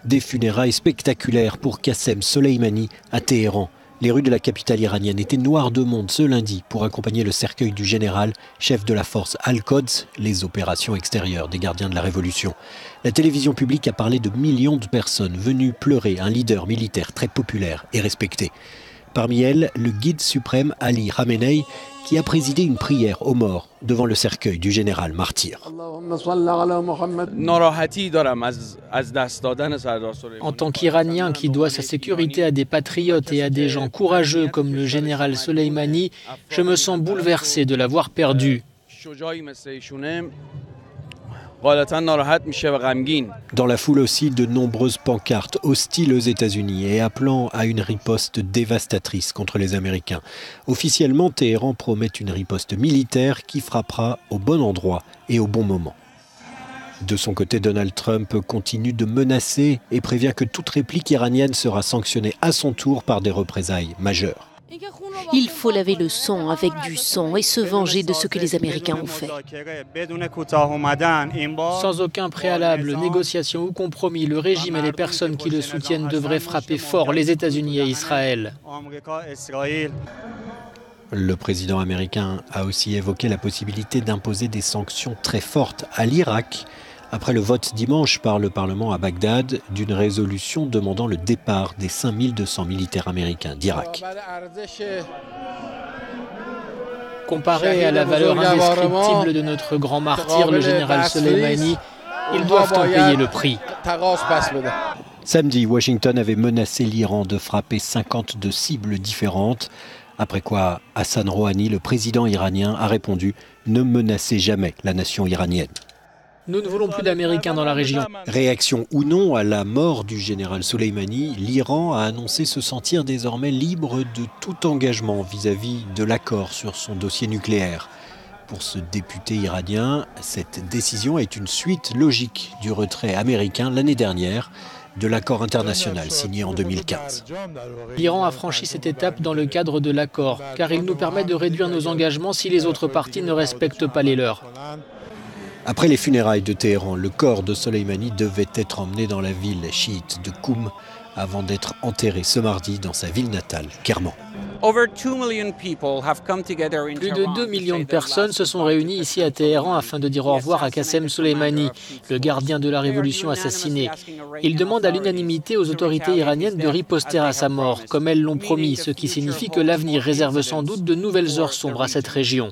Des funérailles spectaculaires pour Qassem Soleimani à Téhéran. Les rues de la capitale iranienne étaient noires de monde ce lundi pour accompagner le cercueil du général, chef de la force Al-Quds, les opérations extérieures des gardiens de la révolution. La télévision publique a parlé de millions de personnes venues pleurer un leader militaire très populaire et respecté. Parmi elles, le guide suprême Ali Khamenei, qui a présidé une prière aux morts devant le cercueil du général martyr. En tant qu'Iranien qui doit sa sécurité à des patriotes et à des gens courageux comme le général Soleimani, je me sens bouleversé de l'avoir perdu. Dans la foule aussi, de nombreuses pancartes hostiles aux États-Unis et appelant à une riposte dévastatrice contre les Américains. Officiellement, Téhéran promet une riposte militaire qui frappera au bon endroit et au bon moment. De son côté, Donald Trump continue de menacer et prévient que toute réplique iranienne sera sanctionnée à son tour par des représailles majeures. Il faut laver le sang avec du sang et se venger de ce que les Américains ont fait. Sans aucun préalable, négociation ou compromis, le régime et les personnes qui le soutiennent devraient frapper fort les États-Unis et Israël. Le président américain a aussi évoqué la possibilité d'imposer des sanctions très fortes à l'Irak après le vote dimanche par le Parlement à Bagdad d'une résolution demandant le départ des 5200 militaires américains d'Irak. Comparé à la valeur indescriptible de notre grand martyr, le général Soleimani, ils doivent en payer le prix. Samedi, Washington avait menacé l'Iran de frapper 52 cibles différentes. Après quoi, Hassan Rouhani, le président iranien, a répondu « Ne menacez jamais la nation iranienne ». Nous ne voulons plus d'Américains dans la région. Réaction ou non à la mort du général Soleimani, l'Iran a annoncé se sentir désormais libre de tout engagement vis-à-vis de l'accord sur son dossier nucléaire. Pour ce député iranien, cette décision est une suite logique du retrait américain l'année dernière de l'accord international signé en 2015. L'Iran a franchi cette étape dans le cadre de l'accord, car il nous permet de réduire nos engagements si les autres parties ne respectent pas les leurs. Après les funérailles de Téhéran, le corps de Soleimani devait être emmené dans la ville chiite de Koum avant d'être enterré ce mardi dans sa ville natale, Kerman. Plus de 2 millions de personnes se sont réunies ici à Téhéran afin de dire au revoir à Qassem Soleimani, le gardien de la révolution assassiné. Ils demandent à l'unanimité aux autorités iraniennes de riposter à sa mort, comme elles l'ont promis, ce qui signifie que l'avenir réserve sans doute de nouvelles heures sombres à cette région.